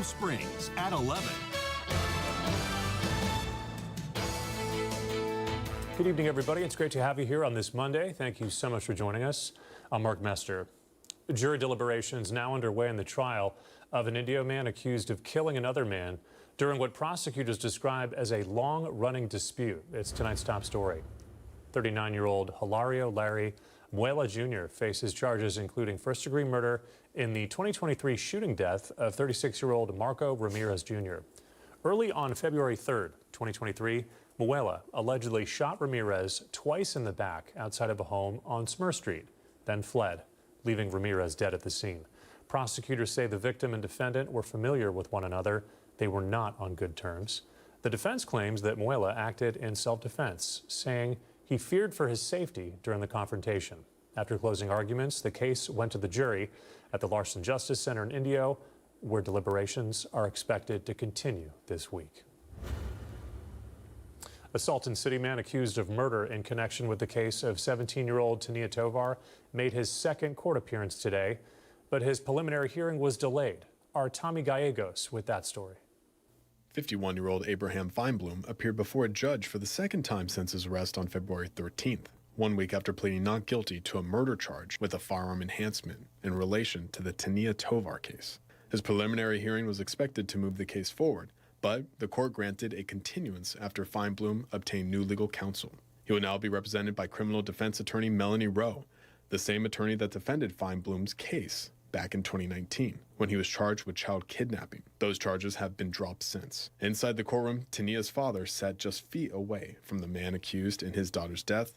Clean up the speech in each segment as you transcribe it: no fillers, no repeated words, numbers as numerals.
Springs at 11. Good evening, everybody. It's great to have you here on this Monday. Thank you so much for joining us. I'm Mark Mester. Jury deliberations now underway in the trial of an Indio man accused of killing another man during what prosecutors describe as a long-running dispute. It's tonight's top story. 39-year-old Hilario Larry Muela Jr. faces charges including first-degree murder in the 2023 shooting death of 36-year-old Marco Ramirez Jr. Early on February 3rd, 2023, Muela allegedly shot Ramirez twice in the back outside of a home on Smyr Street, then fled, leaving Ramirez dead at the scene. Prosecutors say the victim and defendant were familiar with one another. They were not on good terms. The defense claims that Muela acted in self-defense, saying he feared for his safety during the confrontation. After closing arguments, the case went to the jury at the Larson Justice Center in Indio, where deliberations are expected to continue this week. A Salton City man accused of murder in connection with the case of 17-year-old Tania Tovar made his second court appearance today, but his preliminary hearing was delayed. Our Tommy Gallegos with that story. 51-year-old Abraham Feinblum appeared before a judge for the second time since his arrest on February 13th, 1 week after pleading not guilty to a murder charge with a firearm enhancement in relation to the Tania Tovar case. His preliminary hearing was expected to move the case forward, but the court granted a continuance after Feinblum obtained new legal counsel. He will now be represented by criminal defense attorney Melanie Rowe, the same attorney that defended Feinblum's case back in 2019, when he was charged with child kidnapping. Those charges have been dropped since. Inside the courtroom, Tania's father sat just feet away from the man accused in his daughter's death,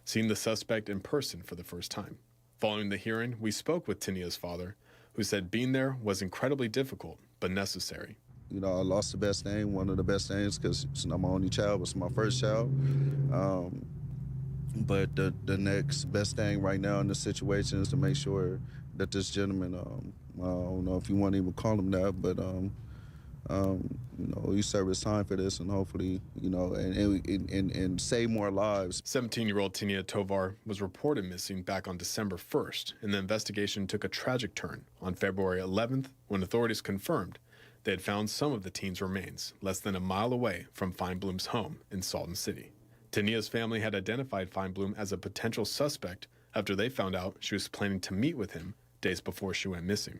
seeing the suspect in person for the first time. Following the hearing, we spoke with Tania's father, who said being there was incredibly difficult, but necessary. You know, I lost the best thing, one of the best things, because it's not my only child, it's my first child. But the next best thing right now in this situation is to make sure that this gentleman, I don't know if you want to even call him that, but you know, he served his time for this, and hopefully, you know, and save more lives. 17-year-old Tania Tovar was reported missing back on December 1st, and the investigation took a tragic turn on February 11th when authorities confirmed they had found some of the teen's remains less than a mile away from Feinblum's home in Salton City. Tania's family had identified Feinblum as a potential suspect after they found out she was planning to meet with him days before she went missing.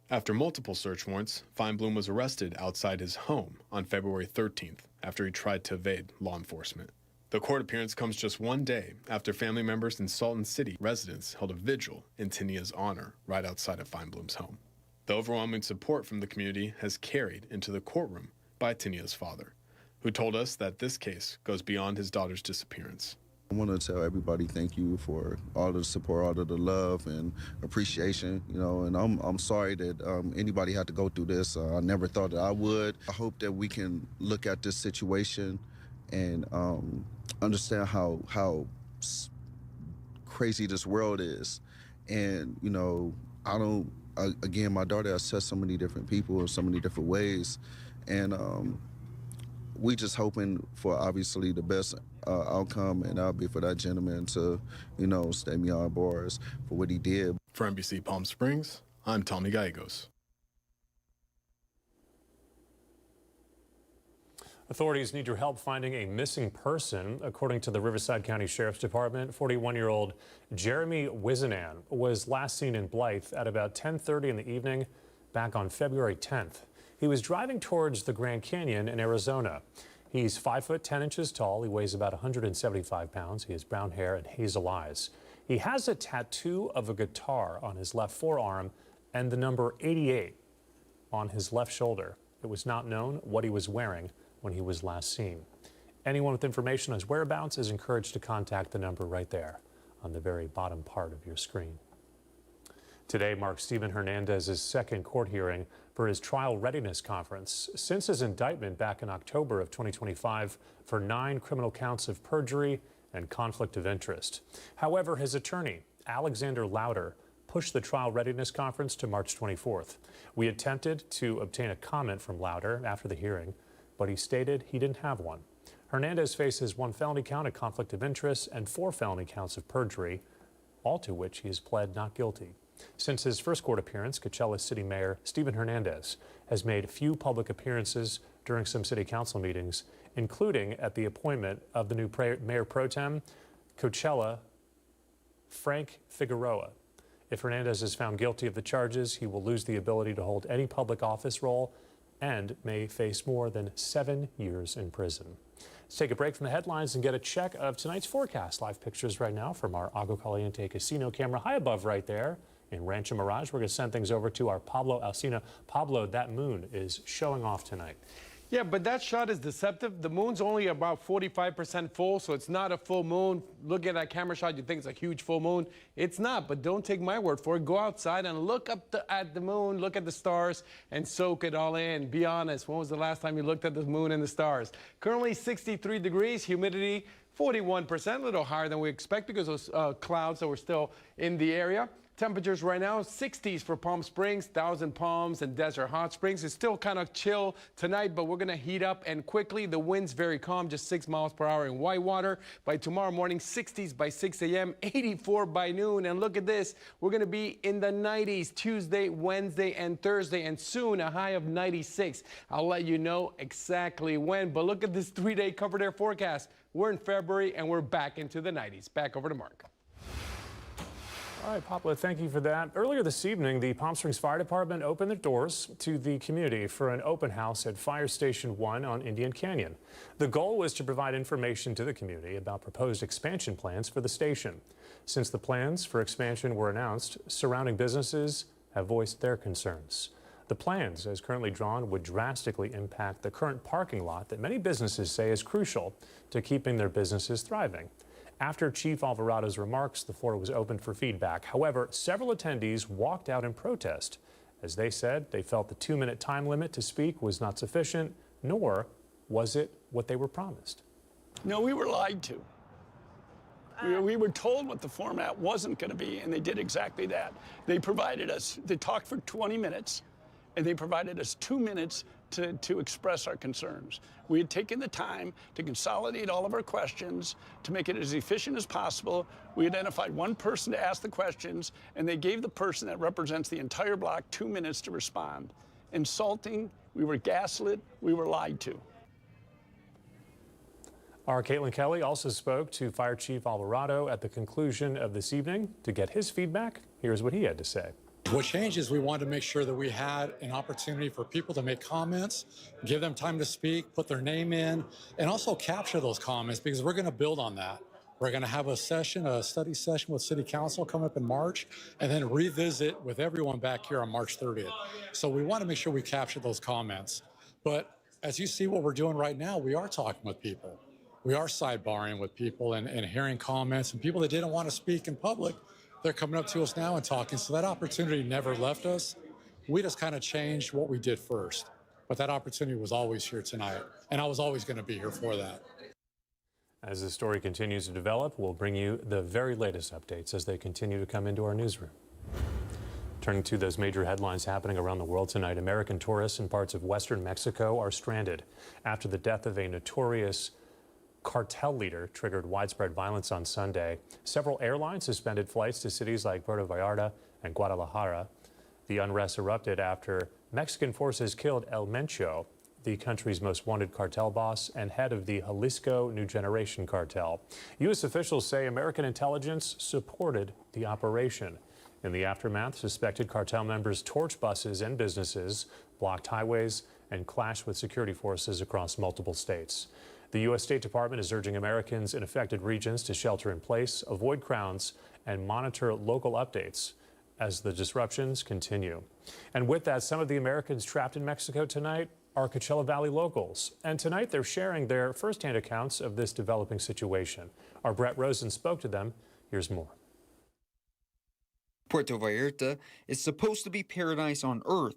After multiple search warrants, Feinblum was arrested outside his home on February 13th after he tried to evade law enforcement. The court appearance comes just one day after family members and Salton City residents held a vigil in Tania's honor right outside of Feinblum's home. The overwhelming support from the community has carried into the courtroom by Tania's father, who told us that this case goes beyond his daughter's disappearance. I want to tell everybody thank you for all of the support, all of the love and appreciation, you know, and I'm sorry that anybody had to go through this. I never thought that I would. I hope that we can look at this situation and understand how crazy this world is. And, you know, again, my daughter has touched so many different people in so many different ways. And we just hoping for obviously the best outcome, and that'll be for that gentleman to, you know, stay beyond bars for what he did. For NBC Palm Springs, I'm Tommy Gallegos. Authorities need your help finding a missing person. According to the Riverside County Sheriff's Department, 41-year-old Jeremy Wizenan was last seen in Blythe at about 10:30 in the evening back on February 10th. He was driving towards the Grand Canyon in Arizona. He's 5 foot 10 inches tall. He weighs about 175 pounds. He has brown hair and hazel eyes. He has a tattoo of a guitar on his left forearm and the number 88 on his left shoulder. It was not known what he was wearing when he was last seen. Anyone with information on his whereabouts is encouraged to contact the number right there on the very bottom part of your screen. Today marks Stephen Hernandez's second court hearing for his trial readiness conference since his indictment back in October of 2025 for 9 criminal counts of perjury and conflict of interest. However, his attorney, Alexander Louder, pushed the trial readiness conference to March 24th. We attempted to obtain a comment from Louder after the hearing, but he stated he didn't have one. Hernandez faces 1 felony count of conflict of interest and 4 felony counts of perjury, all to which he has pled not guilty. Since his first court appearance, Coachella City Mayor Stephen Hernandez has made few public appearances during some city council meetings, including at the appointment of the new mayor pro tem, Coachella Frank Figueroa. If Hernandez is found guilty of the charges, he will lose the ability to hold any public office role and may face more than 7 years in prison. Let's take a break from the headlines and get a check of tonight's forecast. Live pictures right now from our Agua Caliente casino camera high above right there in Rancho Mirage. We're going to send things over to our Pablo Alcina. Pablo, that moon is showing off tonight. Yeah, but that shot is deceptive. The moon's only about 45% full, so it's not a full moon. Look at that camera shot, you think it's a huge full moon. It's not, but don't take my word for it. Go outside and look up at the moon, look at the stars, and soak it all in. Be honest, when was the last time you looked at the moon and the stars? Currently 63 degrees, humidity 41%, a little higher than we expect because of those clouds that were still in the area. Temperatures right now, 60s for Palm Springs, Thousand Palms and Desert Hot Springs. It's still kind of chill tonight, but we're going to heat up and quickly. The wind's very calm, just 6 miles per hour in Whitewater. By tomorrow morning, 60s by 6 a.m., 84 by noon. And look at this, we're going to be in the 90s Tuesday, Wednesday, and Thursday, and soon a high of 96. I'll let you know exactly when, but look at this 3-day covered air forecast. We're in February, and we're back into the 90s. Back over to Mark. All right, Pablo, thank you for that. Earlier this evening, the Palm Springs Fire Department opened their doors to the community for an open house at Fire Station 1 on Indian Canyon. The goal was to provide information to the community about proposed expansion plans for the station. Since the plans for expansion were announced, surrounding businesses have voiced their concerns. The plans, as currently drawn, would drastically impact the current parking lot that many businesses say is crucial to keeping their businesses thriving. After Chief Alvarado's remarks, the floor was opened for feedback. However, several attendees walked out in protest. As they said, they felt the 2-minute time limit to speak was not sufficient, nor was it what they were promised. No, we were lied to. We were told what the format wasn't going to be, and they did exactly that. They talked for 20 minutes, and they provided us 2 minutes to express our concerns. We had taken the time to consolidate all of our questions, to make it as efficient as possible. We identified one person to ask the questions, and they gave the person that represents the entire block 2 minutes to respond. Insulting, we were gaslit, we were lied to. Our Caitlin Kelly also spoke to Fire Chief Alvarado at the conclusion of this evening to get his feedback. Here's what he had to say. What changed is we wanted to make sure that we had an opportunity for people to make comments, give them time to speak, put their name in, and also capture those comments because we're going to build on that. We're going to have a study session with City Council coming up in March, and then revisit with everyone back here on March 30th. So we want to make sure we capture those comments. But as you see what we're doing right now, we are talking with people. We are sidebarring with people and hearing comments, and people that didn't want to speak in public, they're coming up to us now and talking. So that opportunity never left us. We just kind of changed what we did first. But that opportunity was always here tonight. And I was always going to be here for that. As the story continues to develop, we'll bring you the very latest updates as they continue to come into our newsroom. Turning to those major headlines happening around the world tonight, American tourists in parts of western Mexico are stranded after the death of a notorious cartel leader triggered widespread violence on Sunday. Several airlines suspended flights to cities like Puerto Vallarta and Guadalajara. The unrest erupted after Mexican forces killed El Mencho, the country's most wanted cartel boss and head of the Jalisco New Generation cartel. U.S. officials say American intelligence supported the operation. In the aftermath, suspected cartel members torched buses and businesses, blocked highways, and clashed with security forces across multiple states. The U.S. State Department is urging Americans in affected regions to shelter in place, avoid crowds, and monitor local updates as the disruptions continue. And with that, some of the Americans trapped in Mexico tonight are Coachella Valley locals. And tonight they're sharing their firsthand accounts of this developing situation. Our Brett Rosen spoke to them. Here's more. Puerto Vallarta is supposed to be paradise on earth.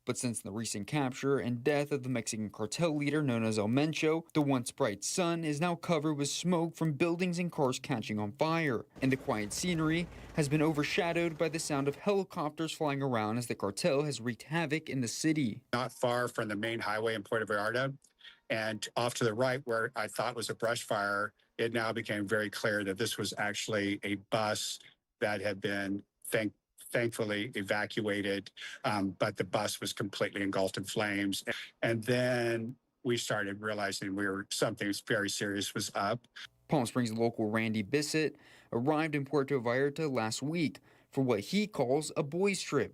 But since the recent capture and death of the Mexican cartel leader known as El Mencho, the once bright sun is now covered with smoke from buildings and cars catching on fire. And the quiet scenery has been overshadowed by the sound of helicopters flying around as the cartel has wreaked havoc in the city. Not far from the main highway in Puerto Vallarta, and off to the right where I thought was a brush fire, it now became very clear that this was actually a bus that had been, thankfully evacuated, but the bus was completely engulfed in flames. And then we started realizing something very serious was up. Palm Springs local Randy Bissett arrived in Puerto Vallarta last week for what he calls a boys' trip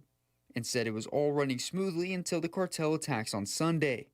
and said it was all running smoothly until the cartel attacks on Sunday.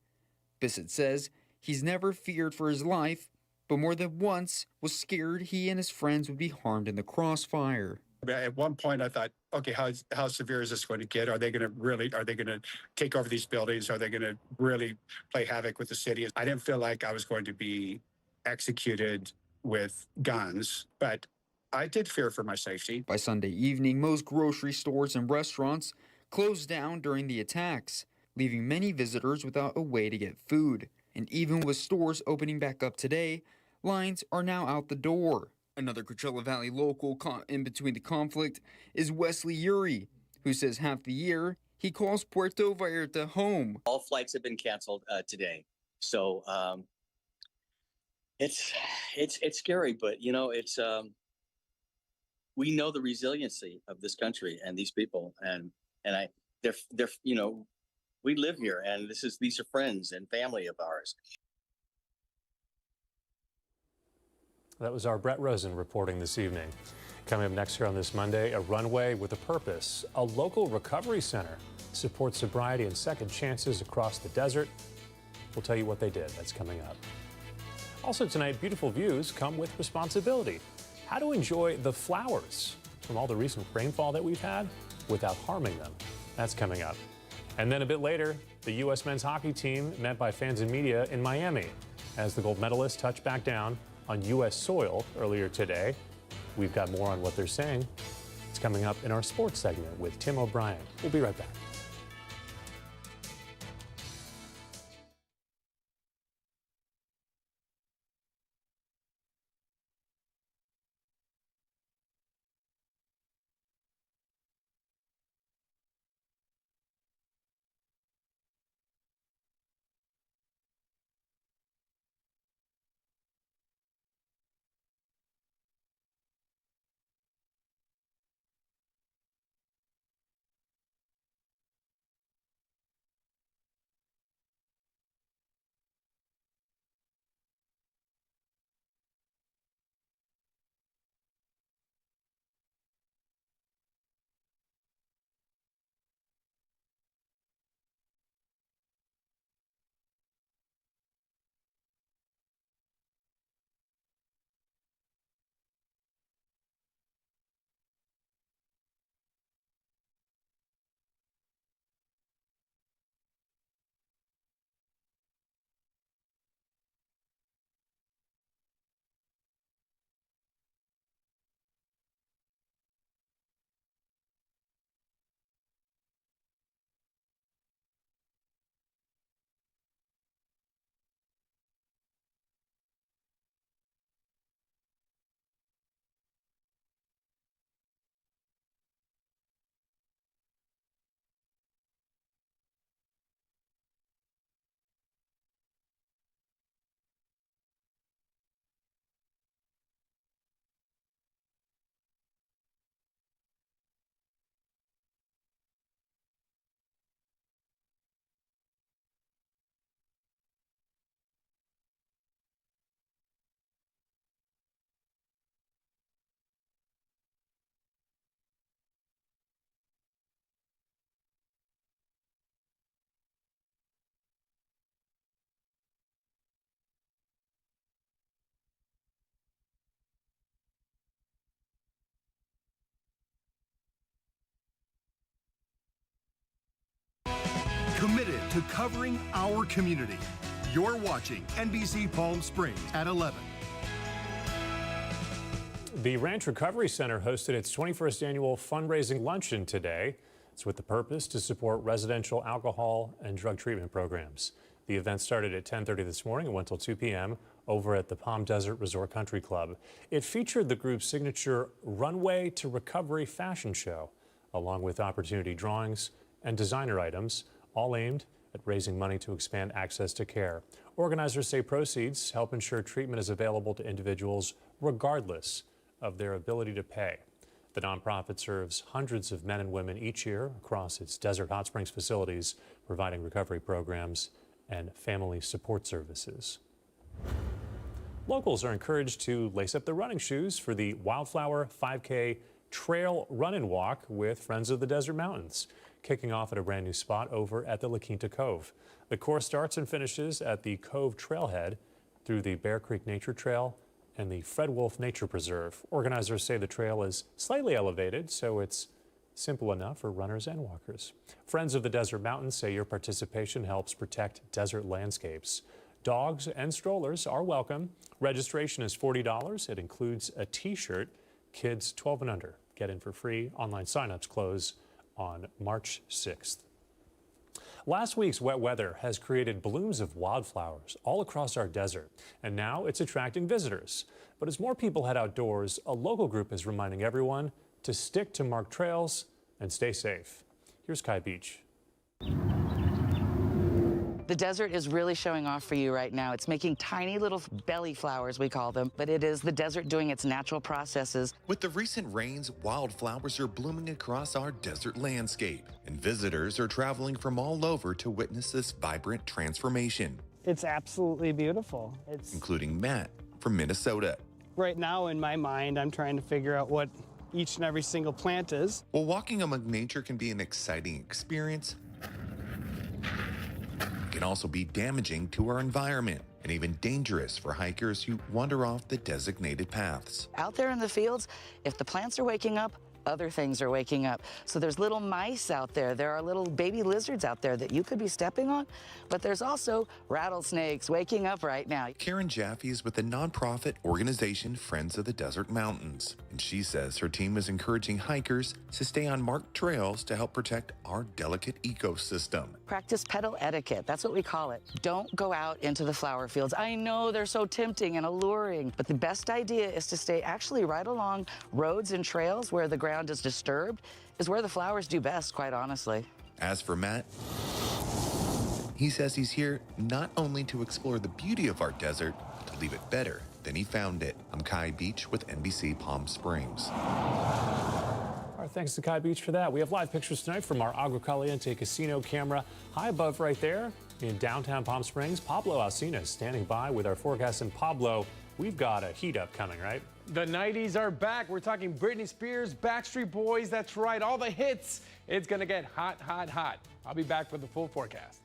Bissett says he's never feared for his life, but more than once was scared he and his friends would be harmed in the crossfire. At one point, I thought, okay, how severe is this going to get? Are they going to take over these buildings? Are they going to really play havoc with the city? I didn't feel like I was going to be executed with guns, but I did fear for my safety. By Sunday evening, most grocery stores and restaurants closed down during the attacks, leaving many visitors without a way to get food. And even with stores opening back up today, lines are now out the door. Another Coachella Valley local caught in between the conflict is Wesley Uri, who says half the year he calls Puerto Vallarta home. All flights have been canceled today, so it's scary, but you know we know the resiliency of this country and these people, and they're you know, we live here, and these are friends and family of ours. That was our Brett Rosen reporting this evening. Coming up next here on this Monday, a runway with a purpose. A local recovery center supports sobriety and second chances across the desert. We'll tell you what they did. That's coming up. Also tonight, beautiful views come with responsibility. How to enjoy the flowers from all the recent rainfall that we've had without harming them. That's coming up. And then a bit later, the U.S. men's hockey team met by fans and media in Miami as the gold medalists touched back down on U.S. soil earlier today. We've got more on what they're saying. It's coming up in our sports segment with Tim O'Brien. We'll be right back. Committed to covering our community. You're watching NBC Palm Springs at 11. The Ranch Recovery Center hosted its 21st annual fundraising luncheon today. It's with the purpose to support residential alcohol and drug treatment programs. The event started at 10:30 this morning and went till 2 p.m. over at the Palm Desert Resort Country Club. It featured the group's signature Runway to Recovery fashion show, along with opportunity drawings and designer items, all aimed at raising money to expand access to care. Organizers say proceeds help ensure treatment is available to individuals regardless of their ability to pay. The nonprofit serves hundreds of men and women each year across its Desert Hot Springs facilities, providing recovery programs and family support services. Locals are encouraged to lace up their running shoes for the Wildflower 5K Trail Run and Walk with Friends of the Desert Mountains, kicking off at a brand new spot over at the La Quinta Cove. The course starts and finishes at the Cove Trailhead through the Bear Creek Nature Trail and the Fred Wolf Nature Preserve. Organizers say the trail is slightly elevated, so it's simple enough for runners and walkers. Friends of the Desert Mountains say your participation helps protect desert landscapes. Dogs and strollers are welcome. Registration is $40. It includes a t-shirt. Kids 12 and under get in for free. Online signups close on March 6th. Last week's wet weather has created blooms of wildflowers all across our desert, and now it's attracting visitors. But as more people head outdoors, a local group is reminding everyone to stick to marked trails and stay safe. Here's Kai Beach. The desert is really showing off for you right now. It's making tiny little belly flowers, we call them, but it is the desert doing its natural processes. With the recent rains, wildflowers are blooming across our desert landscape, and visitors are traveling from all over to witness this vibrant transformation. It's absolutely beautiful. Including Matt from Minnesota. Right now, in my mind, I'm trying to figure out what each and every single plant is. While walking among nature can be an exciting experience, it can also be damaging to our environment and even dangerous for hikers who wander off the designated paths. Out there in the fields, if the plants are waking up, other things are waking up. So there's little mice out there. There are little baby lizards out there that you could be stepping on, but there's also rattlesnakes waking up right now. Karen Jaffe is with the nonprofit organization Friends of the Desert Mountains, and she says her team is encouraging hikers to stay on marked trails to help protect our delicate ecosystem. Practice petal etiquette, that's what we call it. Don't go out into the flower fields. I know they're so tempting and alluring, but the best idea is to stay actually right along roads and trails where the ground is disturbed, is where the flowers do best, quite honestly. As for Matt, he says he's here not only to explore the beauty of our desert, but to leave it better than he found it. I'm Kai Beach with NBC Palm Springs. Our thanks to Kai Beach for that. We have live pictures tonight from our Agua Caliente casino camera high above right there in downtown Palm Springs. Pablo Alcina is standing by with our forecast. And Pablo, we've got a heat up coming, right? The 90s are back. We're talking Britney Spears, Backstreet Boys. That's right, all the hits. It's going to get hot, hot, hot. I'll be back with the full forecast.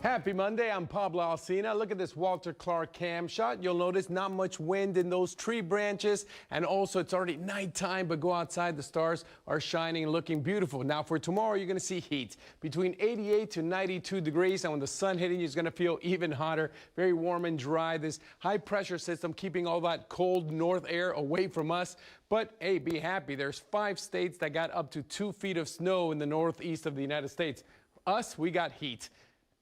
Happy Monday, I'm Pablo Alsina. Look at this Walter Clark cam shot. You'll notice not much wind in those tree branches, and also it's already nighttime, but go outside, the stars are shining and looking beautiful. Now for tomorrow, you're gonna see heat between 88 to 92 degrees, and when the sun hitting you, it's gonna feel even hotter, very warm and dry. This high pressure system keeping all that cold north air away from us. But hey, be happy, there's 5 states that got up to 2 feet of snow in the northeast of the United States. Us, we got heat.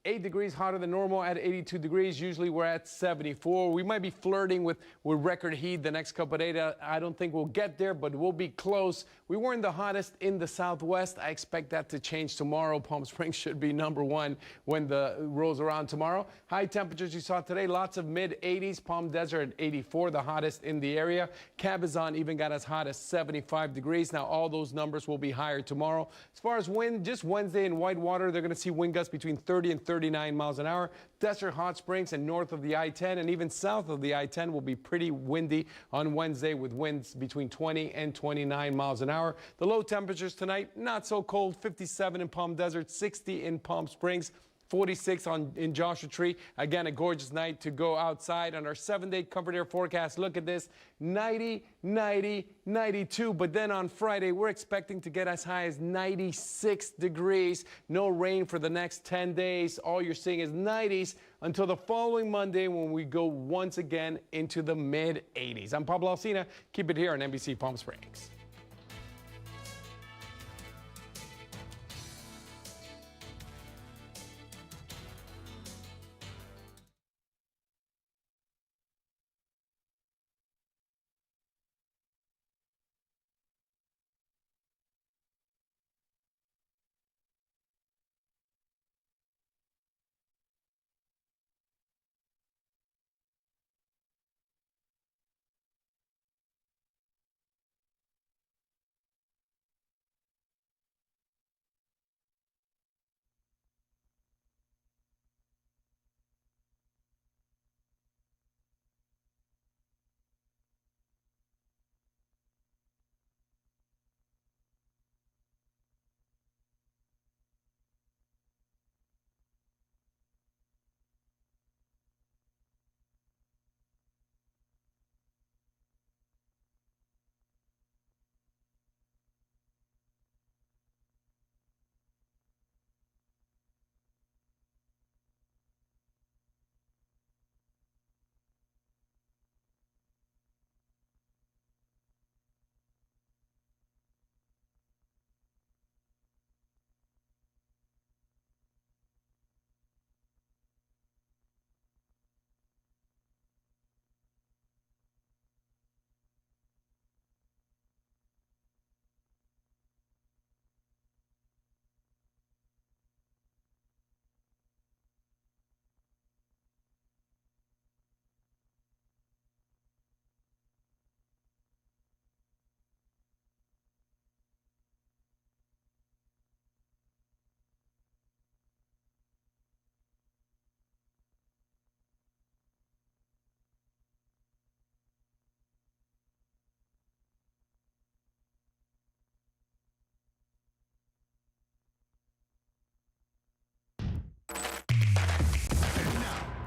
8 degrees hotter than normal at 82 degrees. Usually we're at 74. We might be flirting with record heat the next couple of days. I don't think we'll get there, but we'll be close. We weren't the hottest in the Southwest. I expect that to change tomorrow. Palm Springs should be #1 when the rolls around tomorrow. High temperatures you saw today, lots of mid-80s. Palm Desert at 84, the hottest in the area. Cabazon even got as hot as 75 degrees. Now all those numbers will be higher tomorrow. As far as wind, just Wednesday in Whitewater, they're going to see wind gusts between 30 and 39 miles an hour. Desert Hot Springs and north of the I-10 and even south of the I-10 will be pretty windy on Wednesday with winds between 20 and 29 miles an hour. The low temperatures tonight, not so cold, 57 in Palm Desert, 60 in Palm Springs. 46 in Joshua Tree. Again, a gorgeous night to go outside. On our 7-day comfort air forecast, look at this, 90, 90, 92. But then on Friday, we're expecting to get as high as 96 degrees. No rain for the next 10 days. All you're seeing is 90s until the following Monday when we go once again into the mid-80s. I'm Pablo Alsina. Keep it here on NBC Palm Springs.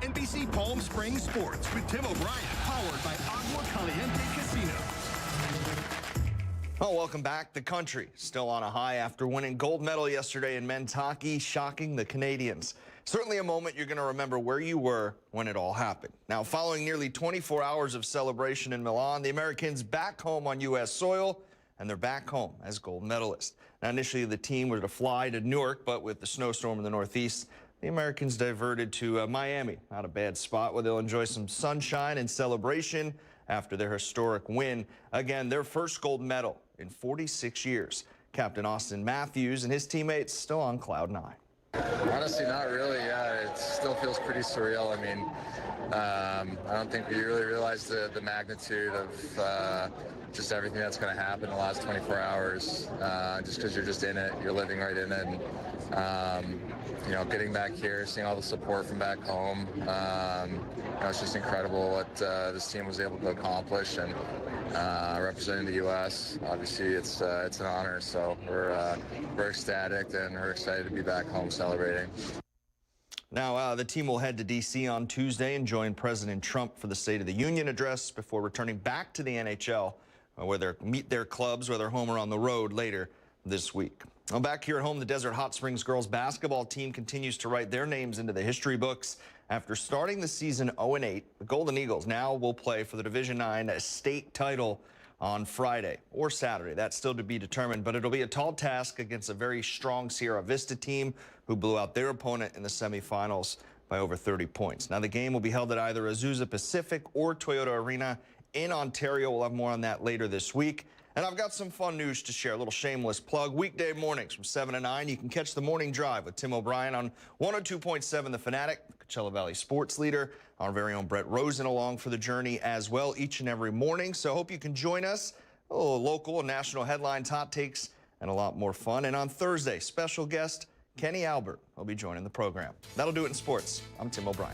NBC Palm Springs Sports with Tim O'Brien, powered by Agua Caliente Casino. Well, welcome back. The country still on a high after winning gold medal yesterday in men's hockey, shocking the Canadians. Certainly a moment you're going to remember where you were when it all happened. Now, following nearly 24 hours of celebration in Milan, the Americans back home on U.S. soil, and they're back home as gold medalists. Now, initially, the team were to fly to Newark, but with the snowstorm in the Northeast, the Americans diverted to Miami. Not a bad spot where they'll enjoy some sunshine and celebration after their historic win. Again, their first gold medal in 46 years. Captain Austin Matthews and his teammates still on cloud 9. Honestly, not really. Yeah, it still feels pretty surreal. I mean, I don't think we really realized the magnitude of just everything that's going to happen in the last 24 hours. Just because you're just in it, you're living right in it. And, you know, getting back here, seeing all the support from back home, you know, it's just incredible what this team was able to accomplish. And representing the U.S., obviously, it's an honor. So we're ecstatic and we're excited to be back home celebrating. Now, the team will head to D.C. on Tuesday and join President Trump for the State of the Union address before returning back to the NHL, where they'll meet their clubs, whether home or on the road, later this week. Well, back here at home, the Desert Hot Springs girls basketball team continues to write their names into the history books. After starting the season 0-8, the Golden Eagles now will play for the Division IX state title on Friday or Saturday. That's still to be determined, but it'll be a tall task against a very strong Sierra Vista team who blew out their opponent in the semifinals by over 30 points. Now, the game will be held at either Azusa Pacific or Toyota Arena in Ontario. We'll have more on that later this week. And I've got some fun news to share, a little shameless plug. Weekday mornings from 7 to 9, you can catch the Morning Drive with Tim O'Brien on 102.7 The Fanatic, Coachella Valley sports leader. Our very own Brett Rosen along for the journey as well each and every morning. So I hope you can join us. A little local and national headlines, hot takes, and a lot more fun. And on Thursday, special guest Kenny Albert will be joining the program. That'll do it in sports. I'm Tim O'Brien.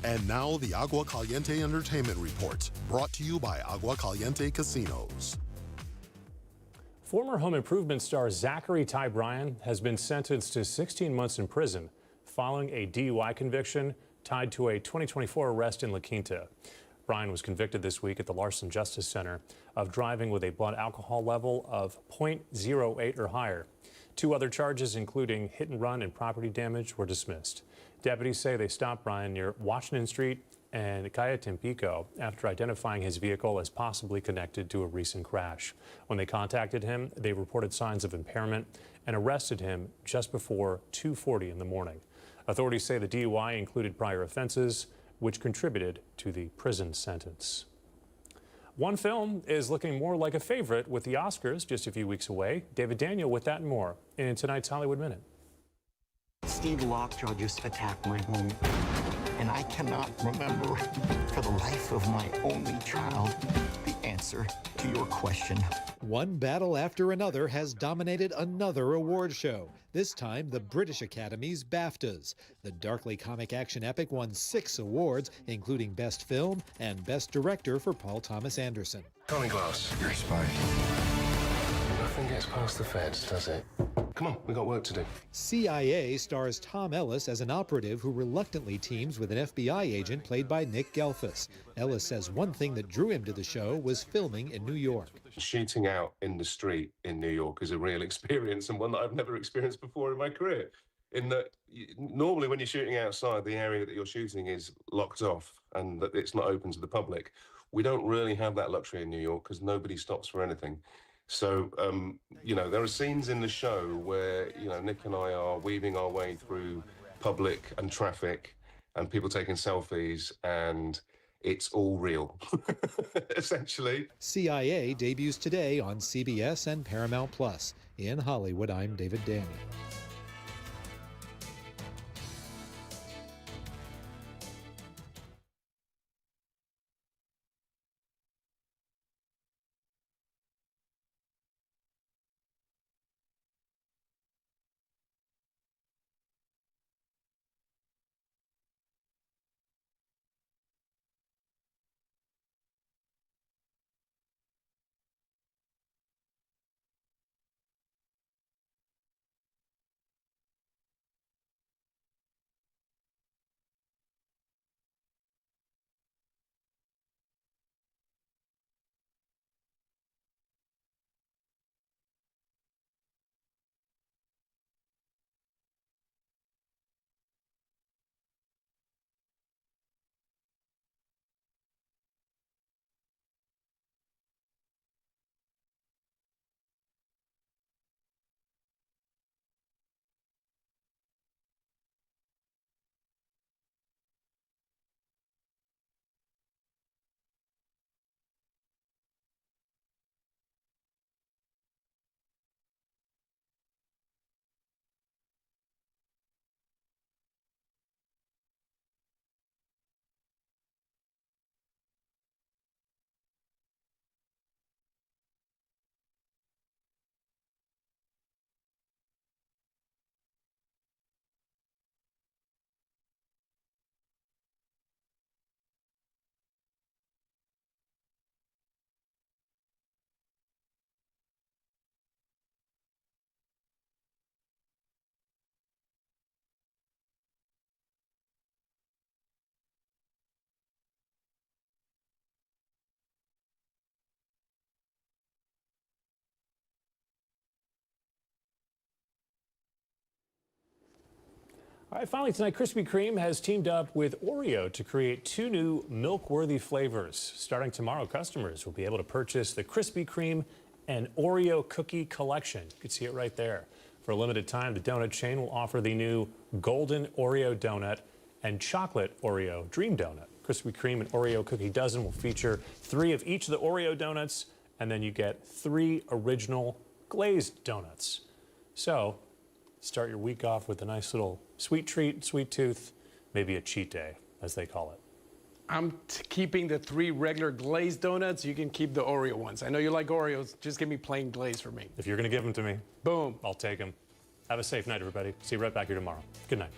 And now the Agua Caliente Entertainment Report, brought to you by Agua Caliente Casinos. Former home improvement star Zachary Ty Bryan has been sentenced to 16 months in prison following a DUI conviction tied to a 2024 arrest in La Quinta. Bryan was convicted this week at the Larson Justice Center of driving with a blood alcohol level of 0.08 or higher. Two other charges, including hit and run and property damage, were dismissed. Deputies say they stopped Bryan near Washington Street and Calle Tampico after identifying his vehicle as possibly connected to a recent crash. When they contacted him, they reported signs of impairment and arrested him just before 2:40 in the morning. Authorities say the DUI included prior offenses, which contributed to the prison sentence. One film is looking more like a favorite with the Oscars just a few weeks away. David Daniel with that and more in tonight's Hollywood Minute. Steve Lockjaw just attacked my home, and I cannot remember for the life of my only child the end. answer to your question. One battle after another has dominated another award show, this time the British Academy's BAFTAs. The darkly comic action epic won 6 awards, including Best Film and Best Director for Paul Thomas Anderson. Connie Glass, you're a spy. Nothing gets past the feds, does it? Come on, we got work to do. CIA stars Tom Ellis as an operative who reluctantly teams with an FBI agent played by Nick Gelfus. Ellis says one thing that drew him to the show was filming in New York. Shooting out in the street in New York is a real experience, and one that I've never experienced before in my career. In that, normally when you're shooting outside, the area that you're shooting is locked off and that it's not open to the public. We don't really have that luxury in New York because nobody stops for anything. So, you know, there are scenes in the show where, you know, Nick and I are weaving our way through public and traffic and people taking selfies, and it's all real, essentially. CIA debuts today on CBS and Paramount Plus. In Hollywood, I'm David Daniel. All right, finally tonight, Krispy Kreme has teamed up with Oreo to create 2 new milk-worthy flavors. Starting tomorrow, customers will be able to purchase the Krispy Kreme and Oreo cookie collection. You can see it right there. For a limited time, the donut chain will offer the new Golden Oreo Donut and Chocolate Oreo Dream Donut. Krispy Kreme and Oreo Cookie Dozen will feature 3 of each of the Oreo donuts, and then you get 3 original glazed donuts. So, start your week off with a nice little sweet treat, sweet tooth, maybe a cheat day, as they call it. I'm keeping the 3 regular glazed donuts. You can keep the Oreo ones. I know you like Oreos. Just give me plain glazed for me. If you're going to give them to me, boom, I'll take them. Have a safe night, everybody. See you right back here tomorrow. Good night.